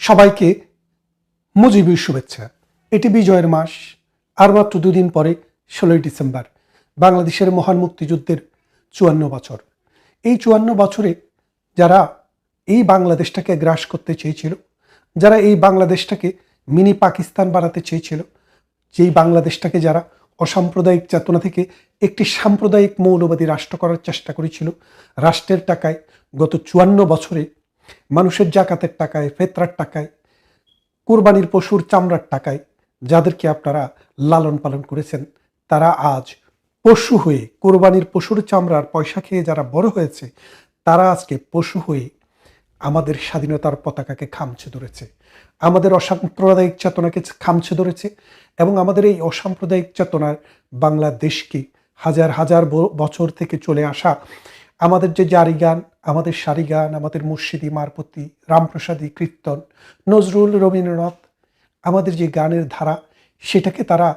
সবাইকে মুজিবের শুভেচ্ছা। এটি বিজয়ের মাস, আর মাত্র দুদিন পরে 16ই ডিসেম্বর বাংলাদেশের মহান মুক্তিযুদ্ধের 54 বছর। এই 54 বছরে যারা এই বাংলাদেশটাকে গ্রাস করতে চেয়েছিল, যারা এই বাংলাদেশটাকে মিনি পাকিস্তান বানাতে চেয়েছিল, যেই বাংলাদেশটাকে যারা অসাম্প্রদায়িক চেতনা থেকে একটি সাম্প্রদায়িক মৌলবাদী রাষ্ট্র করার চেষ্টা করেছিল, রাষ্ট্রের টাকায় গত 54 বছরে মানুষের জাকাতের টাকায়, ফেতরার টাকায়, কুরবানির পশুর চামড়ার টাকায় যাদেরকে আপনারা লালন পালন করেছেন, তারা আজ পশু হয়ে, কোরবানির পশুর চামড়ার পয়সা খেয়ে যারা বড় হয়েছে, তারা আজকে পশু হয়ে আমাদের স্বাধীনতার পতাকাকে খামছে ধরেছে, আমাদের অসাম্প্রদায়িক চেতনাকে খামছে ধরেছে এবং আমাদের এই অসাম্প্রদায়িক চেতনার বাংলাদেশকে হাজার হাজার বছর থেকে চলে আসা আমাদের যে জারি গান, আমাদের সারি গান, আমাদের মুর্শিদি, মারপতি, রামপ্রসাদী, কীর্তন, নজরুল, রবীন্দ্রনাথ, আমাদের যে গানের ধারা, সেটাকে তারা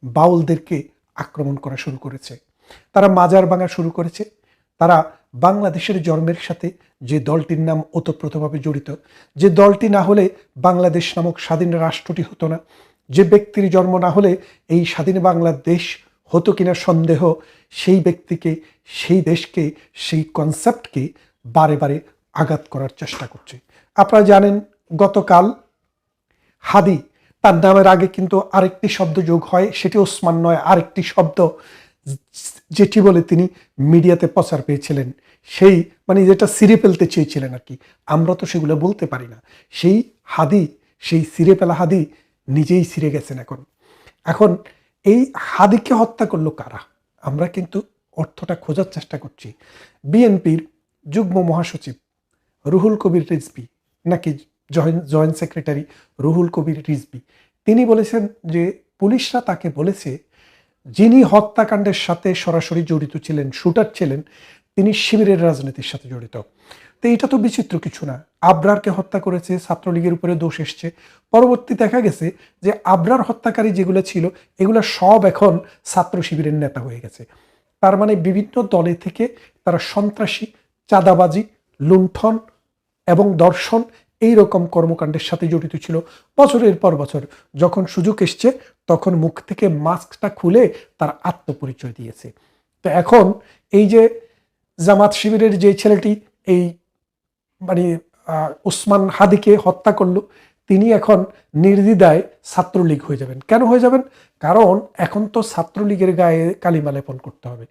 বাউলদেরকে আক্রমণ করা শুরু করেছে, তারা মাজার ভাঙা শুরু করেছে। তারা বাংলাদেশের জন্মের সাথে যে দলটির নাম ওতপ্রোতভাবে জড়িত, যে দলটি না হলে বাংলাদেশ নামক স্বাধীন রাষ্ট্রটি হতো না, যে ব্যক্তির জন্ম না হলে এই স্বাধীন বাংলাদেশ হতো কিনা সন্দেহ, সেই ব্যক্তিকে, সেই দেশকে, সেই কনসেপ্টকে বারে বারে আঘাত করার চেষ্টা করছে। আপনারা জানেন গতকাল হাদি, তার নামের আগে কিন্তু আরেকটি শব্দ যোগ হয়, সেটি ওসমান নয়, আরেকটি শব্দ যেটি বলে তিনি মিডিয়াতে প্রচার পেয়েছিলেন, সেই মানে যেটা সিরে ফেলতে চেয়েছিলেন আর কি। আমরা তো সেগুলো বলতে পারি না। সেই হাদি, সেই সিরে ফেলা হাদি নিজেই সিরে গেছেন। এখন এই হাদিকে হত্যা করলো কারা? আমরা কিন্তু অর্থটা খোঁজার চেষ্টা করছি। বিএনপির যুগ্ম মহাসচিব রুহুল কবির রিজভী, নাকি জয়েন্ট সেক্রেটারি রুহুল কবির রিজভী, তিনি বলেছেন যে পুলিশরা তাকে বলেছে যিনি হত্যাকাণ্ডের সাথে সরাসরি জড়িত ছিলেন, শুটার ছিলেন, তিনি শিবিরের রাজনীতির সাথে জড়িত। তো এটা তো বিচিত্র কিছু না। আবরারকে হত্যা করেছে, ছাত্রলীগের উপরে দোষ এসছে। পরবর্তী দেখা গেছে যে আবরার হত্যাকারী যেগুলো ছিল, এগুলো সব এখন ছাত্র শিবিরের নেতা হয়ে গেছে। তার মানে বিভিন্ন দলে থেকে তারা সন্ত্রাসী, চাঁদাবাজি, লুণ্ঠন এবং দর্শন এই রকম কর্মকাণ্ডের সাথে জড়িত ছিল বছরের পর বছর। যখন সুযোগ এসছে তখন মুখ থেকে মাস্কটা খুলে তার আত্মপরিচয় দিয়েছে। তো এখন এই যে জামাত শিবিরের যে ছেলেটি এই মানে ওসমান হাদিকে হত্যা করলো, তিনি এখন নির্দ্বিধায় ছাত্রলীগ হয়ে যাবেন। কেন হয়ে যাবেন? কারণ এখন তো ছাত্রলীগের গায়ে কালিমা লেপন করতে হবে।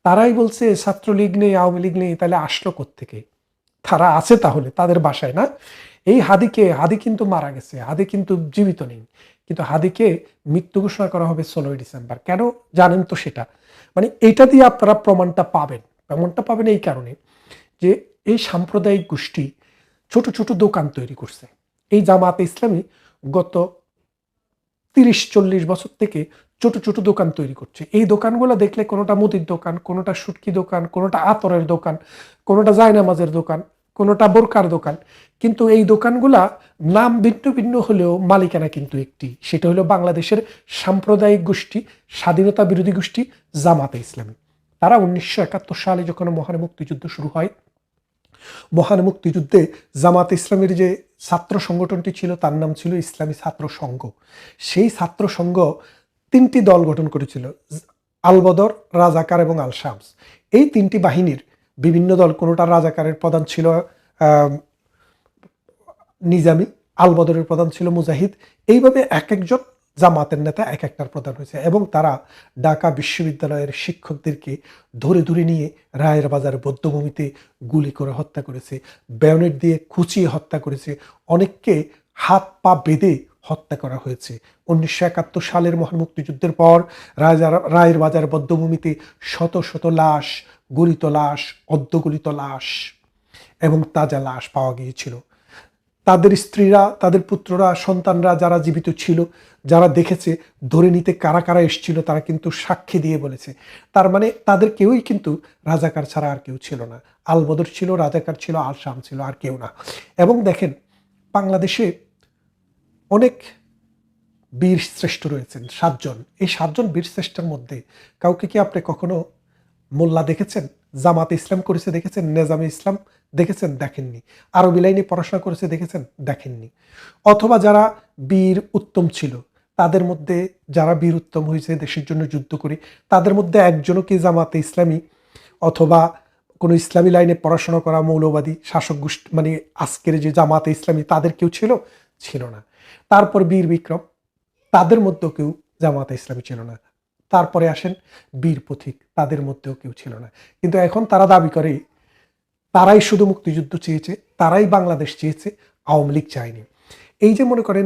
তারাই বলছে ছাত্রলীগ নেই, আওয়ামী লীগ নেই, তাহলে আসলো কোত্থেকে? তারা আছে তাহলে তাদের বাসায় না? এই হাদি কিন্তু মারা গেছে, হাদি কিন্তু জীবিত নেই, কিন্তু হাদিকে মৃত্যু ঘোষণা করা হবে 16ই ডিসেম্বর। কেন জানেন তো সেটা? মানে এইটা দিয়ে আপনারা প্রমাণটা পাবেন এই কারণে যে এই সাম্প্রদায়িক গোষ্ঠী ছোট ছোট দোকান তৈরি করছে। এই জামাতে ইসলামী গত 30-40 বছর থেকে ছোট ছোট দোকান তৈরি করছে। এই দোকানগুলো দেখলে কোনোটা মুদির দোকান, কোনোটা শুটকি দোকান, কোনোটা আতরের দোকান, কোনোটা জায়নামাজের দোকান, কোনোটা বোরকার দোকান, কিন্তু এই দোকানগুলা নাম ভিন্ন ভিন্ন হলেও মালিকানা কিন্তু একটি, সেটা হলো বাংলাদেশের সাম্প্রদায়িক গোষ্ঠী, স্বাধীনতা বিরোধী গোষ্ঠী জামাতে ইসলামী। তারা 1971 সালে যখন মহান মুক্তিযুদ্ধ শুরু হয়, মহান মুক্তিযুদ্ধে জামাত ইসলামের যে ছাত্র সংগঠনটি ছিল তার নাম ছিল ইসলামী ছাত্র সংঘ। সেই ছাত্র সংঘ 3টি দল গঠন করেছিল, আল বদর, রাজাকার এবং আল শামস। এই 3টি বাহিনীর বিভিন্ন দল, কোনোটা রাজাকারের প্রধান ছিল নিজামী, আল বদরের প্রধান ছিল মুজাহিদ। এইভাবে এক একজন জামাতের নেতা এক একটার প্রধান হয়েছে এবং তারা ঢাকা বিশ্ববিদ্যালয়ের শিক্ষকদেরকে ধরে ধরে নিয়ে রায়ের বাজার বধ্যভূমিতে গুলি করে হত্যা করেছে, ব্যায়নেট দিয়ে খুঁচিয়ে হত্যা করেছে, অনেককে হাত পা বেঁধে হত্যা করা হয়েছে। 1971 সালের মহান মুক্তিযুদ্ধের পর রায়ের বাজার বধ্যভূমিতে শত শত লাশ, গলিত লাশ, অর্ধগলিত লাশ এবং তাজা লাশ পাওয়া গিয়েছিল। তাদের স্ত্রীরা, তাদের পুত্ররা, সন্তানরা যারা জীবিত ছিল, যারা দেখেছে, ধরে নিতে কারা কারা এসেছিল, তারা কিন্তু সাক্ষী দিয়ে বলেছে। তার মানে তাদের কেউই কিন্তু রাজাকার ছাড়া আর কেউ ছিল না। আল বদর ছিল, রাজাকার ছিল, আল শাম ছিল, আর কেউ না। এবং দেখেন বাংলাদেশে অনেক বীর শ্রেষ্ঠ রয়েছেন, 7 জন। এই 7 জন বীর শ্রেষ্ঠের মধ্যে কাউকে কি আপনি কখনো মোল্লা দেখেছেন? জামাতে ইসলাম করেছে দেখেছেন? নেজামে ইসলাম দেখেছেন? দেখেননি। আরবি লাইনে পড়াশোনা করেছে দেখেছেন? দেখেননি। অথবা যারা বীর উত্তম ছিল, তাদের মধ্যে যারা বীর উত্তম হয়েছে দেশের জন্য যুদ্ধ করে, তাদের মধ্যে একজনও কি জামাতে ইসলামী অথবা কোনো ইসলামী লাইনে পড়াশোনা করা মৌলবাদী শাসক গোষ্ঠী, মানে আজকের যে জামাতে ইসলামী, তাদের কেউ ছিল? ছিল না। তারপর বীর বিক্রম, তাদের মধ্যেও কেউ জামাতে ইসলামী ছিল না। তারপরে আসেন বীর পথিক, তাদের মধ্যেও কেউ ছিল না। কিন্তু এখন তারা দাবি করে তারাই শুধু মুক্তিযুদ্ধ চেয়েছে, তারাই বাংলাদেশ চেয়েছে, আওয়ামী লীগ চায়নি। এই যে মনে করেন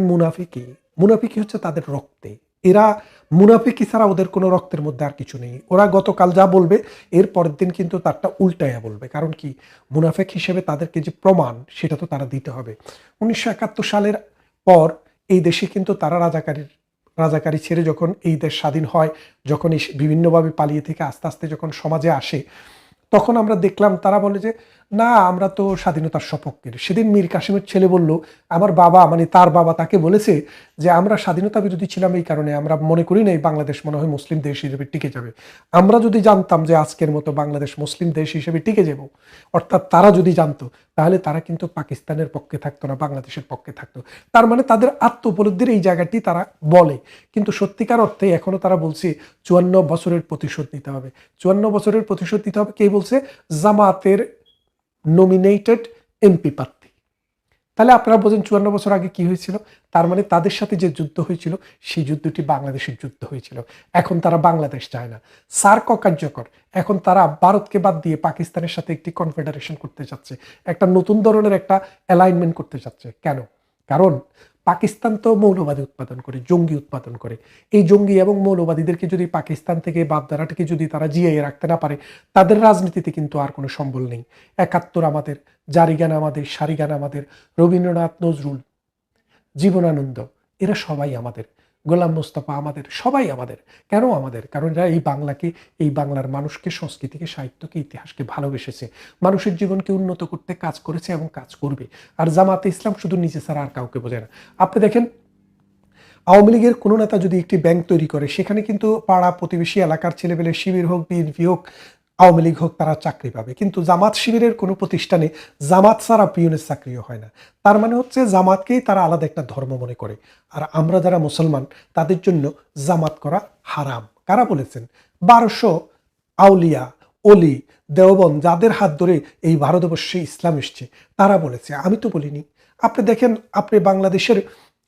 মুনাফিকি হচ্ছে তাদের রক্তে। এরা মুনাফিকি ছাড়া ওদের কোনো রক্তের মধ্যে আর কিছু নেই। ওরা গতকাল যা বলবে এর পরের দিন কিন্তু তারটা উল্টাইয়া বলবে। কারণ কি, মুনাফিক হিসেবে তাদেরকে যে প্রমাণ সেটা তো তারা দিতে হবে। 1971 সালের পর এই দেশে কিন্তু তারা রাজাকারি ছেড়ে যখন এই দেশ স্বাধীন হয়, যখন এই বিভিন্নভাবে পালিয়ে থেকে আস্তে আস্তে যখন সমাজে আসে, তখন আমরা দেখলাম তারা বলে যে না, আমরা তো স্বাধীনতার সপক্ষের। সেদিন মীর কাসেমের ছেলে বলল, আমার বাবা মানে তার বাবা তাকে বলেছে যে আমরা স্বাধীনতা বিরোধী ছিলাম এই কারণে, আমরা মনে করি না এই বাংলাদেশ মনে হয় মুসলিম দেশ হিসেবে টিকে যাবে। আমরা যদি জানতাম যে আজকের মতো বাংলাদেশ মুসলিম দেশ হিসেবে টিকে যাব, অর্থাৎ তারা যদি জানতো, তাহলে তারা কিন্তু পাকিস্তানের পক্ষে থাকতো না, বাংলাদেশের পক্ষে থাকতো। তার মানে তাদের আত্ম উপলব্ধির এই জায়গাটি তারা বলে, কিন্তু সত্যিকার অর্থে এখনো তারা বলছে 54 বছরের প্রতিশোধ নিতে হবে। 54 বছরের প্রতিশোধ নিতে হবে কে বলছে? জামাতের নমিনেটেড এমপি প্রার্থী। তাহলে আপনারা বোঝেন 54 বছর আগে কি হয়েছিল। তার মানে তাদের সাথে যে যুদ্ধ হয়েছিল সেই যুদ্ধটি বাংলাদেশের যুদ্ধ হয়েছিল। এখন তারা বাংলাদেশ চায় না, সার্ক অকার্যকর। এখন তারা ভারতকে বাদ দিয়ে পাকিস্তানের সাথে একটি কনফেডারেশন করতে চাচ্ছে, একটা নতুন ধরনের একটা অ্যালাইনমেন্ট করতে চাচ্ছে। কেন? কারণ পাকিস্তান তো মৌলবাদী উৎপাদন করে, জঙ্গি উৎপাদন করে। এই জঙ্গি এবং মৌলবাদীদেরকে যদি পাকিস্তান থেকে বাপদারাটাকে যদি তারা জিইয়ে রাখতে না পারে, তাদের রাজনীতিতে কিন্তু আর কোনো সম্বল নেই। 71 আমাদের, জারিগান আমাদের, সারিগান আমাদের, রবীন্দ্রনাথ, নজরুল, জীবনানন্দ, এরা সবাই আমাদের, গোলাম মোস্তফা আমাদের, সবাই আমাদের। কেন আমাদের? কারণ এরা এই বাংলাকে, এই বাংলার মানুষকে, সংস্কৃতিকে, সাহিত্যকে, ইতিহাসকে ভালোবেসেছে, মানুষের জীবনকে উন্নত করতে কাজ করেছে এবং কাজ করবে। আর জামাতে ইসলাম শুধু নিজে ছাড়া আর কাউকে বোঝে না। আপনি দেখেন, আওয়ামী লীগের কোনো নেতা যদি একটি ব্যাংক তৈরি করে, সেখানে কিন্তু পাড়া প্রতিবেশী এলাকার ছেলেপেলে, শিবির হোক, বিএনপি হোক, আওয়ামী লীগ হোক, তারা চাকরি পাবে। কিন্তু জামাত শিবিরের কোনো প্রতিষ্ঠানে জামাত ছাড়া পিয়নের চাকরিও হয় না। তার মানে হচ্ছে জামাতকেই তারা আলাদা একটা ধর্ম মনে করে। আর আমরা যারা মুসলমান, তাদের জন্য জামাত করা হারাম। কারা বলেছেন? 1200 আউলিয়া, অলি, দেওবন্দ, যাদের হাত ধরে এই ভারতবর্ষে ইসলাম এসছে, তারা বলেছে, আমি তো বলিনি। আপনি দেখেন, আপনি বাংলাদেশের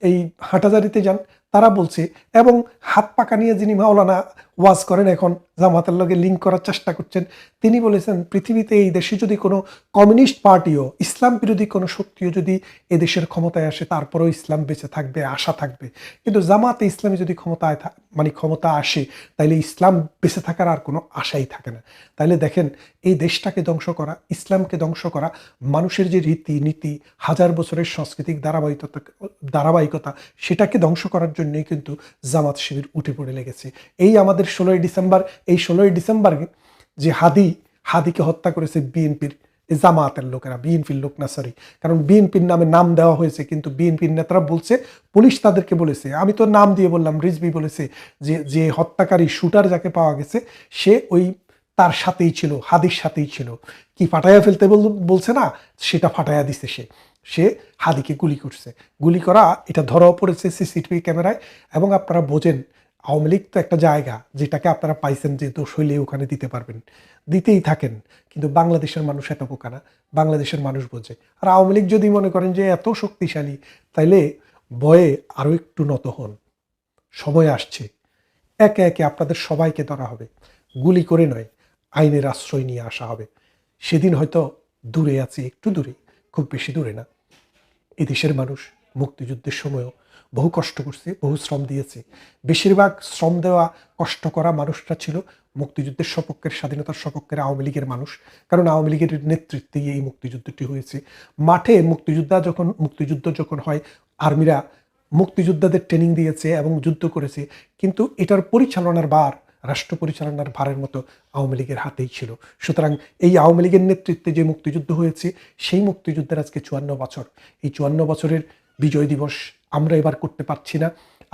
এই হাটাজারিতে যান, তারা বলছে। এবং হাত পাকা নিয়ে যিনি মাওলানা ওয়াজ করেন, এখন জামাতের লগে লিঙ্ক করার চেষ্টা করছেন, তিনি বলেছেন পৃথিবীতে এই দেশে যদি কোনো কমিউনিস্ট পার্টিও, ইসলাম বিরোধী কোনো শক্তিও যদি এদেশের ক্ষমতায় আসে, তারপরেও ইসলাম বেঁচে থাকবে, আশা থাকবে। কিন্তু জামাতে ইসলামী যদি ক্ষমতা আসে, তাইলে ইসলাম বেঁচে থাকার আর কোনো আশাই থাকে না। তাইলে দেখেন, এই দেশটাকে ধ্বংস করা, ইসলামকে ধ্বংস করা, মানুষের যে রীতি নীতি, হাজার বছরের সাংস্কৃতিক ধারাবাহিকতা, সেটাকে ধ্বংস করার জন্যই কিন্তু জামাত শিবির উঠে পড়ে লেগেছে। এই আমাদের 16ই ডিসেম্বর, এই 16ই ডিসেম্বর যে হাদিকে হত্যা করেছে বিএনপির, জামাতের লোকেরা, বিএনপির লোক না, সরি, কারণ বিএনপির নামে নাম দেওয়া হয়েছে, কিন্তু বিএনপির নেতারা বলছে, পুলিশ তাদেরকে বলেছে, আমি তো নাম দিয়ে বললাম, রিজভী বলেছে যে হত্যাকারী, শুটার যাকে পাওয়া গেছে, সে ওই তার সাথেই ছিল, হাদির সাথেই ছিল। কি ফাটাইয়া ফেলতে বলছে না, সেটা ফাটাইয়া দিছে। সে হাদিকে গুলি করছে। গুলি করা এটা ধরাও পড়েছে সিসিটিভি ক্যামেরায়। এবং আপনারা বোঝেন, আওয়ামী লীগ তো একটা জায়গা যেটাকে আপনারা পাইছেন যে দোষ হইলে ওখানে দিতে পারবেন, দিতেই থাকেন। কিন্তু বাংলাদেশের মানুষ এত বোকা না, বাংলাদেশের মানুষ বোঝে। আর আওয়ামী লীগ যদি মনে করেন যে এত শক্তিশালী, তাইলে ভয়ে আরও একটু নত হন। সময় আসছে, একে একে আপনাদের সবাইকে ধরা হবে, গুলি করে নয়, আইনের আশ্রয় নিয়ে আসা হবে। সেদিন হয়তো দূরে আছে, একটু দূরে, খুব বেশি দূরে না। এদেশের মানুষ মুক্তিযুদ্ধের সময়ও বহু কষ্ট করছে, বহু শ্রম দিয়েছে। বেশিরভাগ শ্রম দেওয়া, কষ্ট করা মানুষরা ছিল মুক্তিযুদ্ধের সপক্ষের, স্বাধীনতার সপক্ষের আওয়ামী লীগের মানুষ। কারণ আওয়ামী লীগের নেতৃত্বেই এই মুক্তিযুদ্ধটি হয়েছে। মাঠে মুক্তিযুদ্ধ যখন হয়, আর্মিরা মুক্তিযোদ্ধাদের ট্রেনিং দিয়েছে এবং যুদ্ধ করেছে, কিন্তু এটার পরিচালনার ভার, রাষ্ট্র পরিচালনার ভারের মতো আওয়ামী লীগের হাতেই ছিল। সুতরাং এই আওয়ামী লীগের নেতৃত্বে যে মুক্তিযুদ্ধ হয়েছে, সেই মুক্তিযুদ্ধের আজকে 54 বছর। এই 54 বছরের বিজয় দিবস আমরা এবার করতে পারছি না।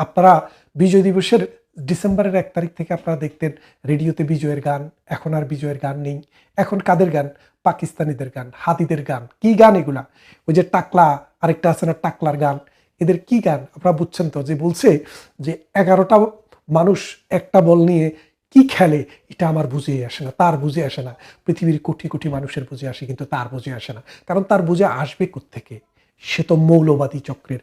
আপনারা বিজয় দিবসের ডিসেম্বরের 1 তারিখ থেকে আপনারা দেখতেন রেডিওতে বিজয়ের গান, এখন আর বিজয়ের গান নেই। এখন কাদের গান? পাকিস্তানিদের গান, হাদিদের গান। কি গান এগুলা? ওই যে টাকলা, আরেকটা আছে না টাকলার গান, এদের কি গান আপনারা বুঝছেন তো? যে বলছে যে 11টা মানুষ একটা বল নিয়ে কি খেলে, এটা আমার বুঝে আসে না, তার বুঝে আসে না। পৃথিবীর কোটি কোটি মানুষের বুঝে আসে, কিন্তু তার বুঝে আসে না। কারণ তার বুঝে আসবে কোত্থেকে? সে তো মৌলবাদী চক্রের,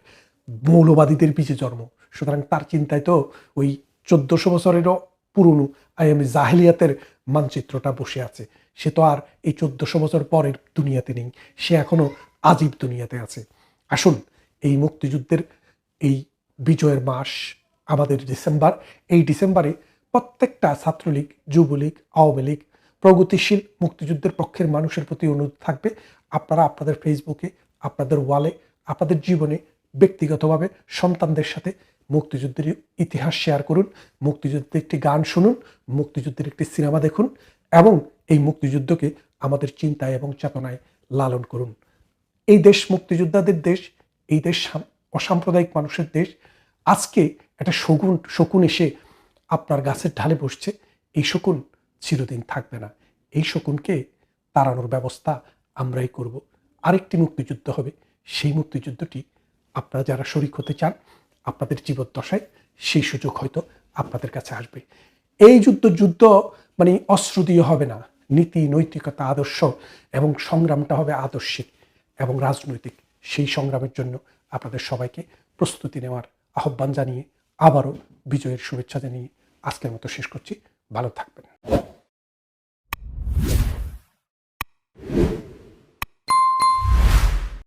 মৌলবাদীদের বীজে জন্ম। সুতরাং তার চিন্তায় তো ওই 1400 বছরেরও পুরনো আইএম জাহেলিয়াতের মানচিত্রটা বসে আছে। সে তো আর এই 1400 বছর পরের দুনিয়াতে নেই, সে এখনো আজীব দুনিয়াতে আছে। আসুন, এই মুক্তিযুদ্ধের এই বিজয়ের মাস আমাদের ডিসেম্বর, এই ডিসেম্বরে প্রত্যেকটা ছাত্রলীগ, যুবলীগ, আওয়ামী লীগ, প্রগতিশীল মুক্তিযুদ্ধের পক্ষের মানুষের প্রতি অনুরোধ থাকবে, আপনারা আপনাদের ফেসবুকে, আপনাদের ওয়ালে, আপনাদের জীবনে, ব্যক্তিগতভাবে সন্তানদের সাথে মুক্তিযুদ্ধের ইতিহাস শেয়ার করুন, মুক্তিযুদ্ধের একটি গান শুনুন, মুক্তিযুদ্ধের একটি সিনেমা দেখুন এবং এই মুক্তিযুদ্ধকে আমাদের চিন্তায় এবং চেতনায় লালন করুন। এই দেশ মুক্তিযোদ্ধাদের দেশ, এই দেশ অসাম্প্রদায়িক মানুষের দেশ। আজকে একটা শকুন এসে আপনার গাছের ঢালে বসছে, এই শকুন চিরদিন থাকবে না। এই শকুনকে তাড়ানোর ব্যবস্থা আমরাই করব। আরেকটি মুক্তিযুদ্ধ হবে, সেই মুক্তিযুদ্ধটি আপনারা যারা শরিক হতে চান, আপনাদের জীবদ্দশায় সেই সুযোগ হয়তো আপনাদের কাছে আসবে। এই যুদ্ধ মানে অস্ত্র দিয়ে হবে না, নীতি, নৈতিকতা, আদর্শ এবং সংগ্রামটা হবে আদর্শিক এবং রাজনৈতিক। সেই সংগ্রামের জন্য আপনাদের সবাইকে প্রস্তুতি নেওয়ার আহ্বান জানিয়ে আবারও বিজয়ের শুভেচ্ছা জানিয়ে আজকের মতো শেষ করছি। ভালো থাকবেন।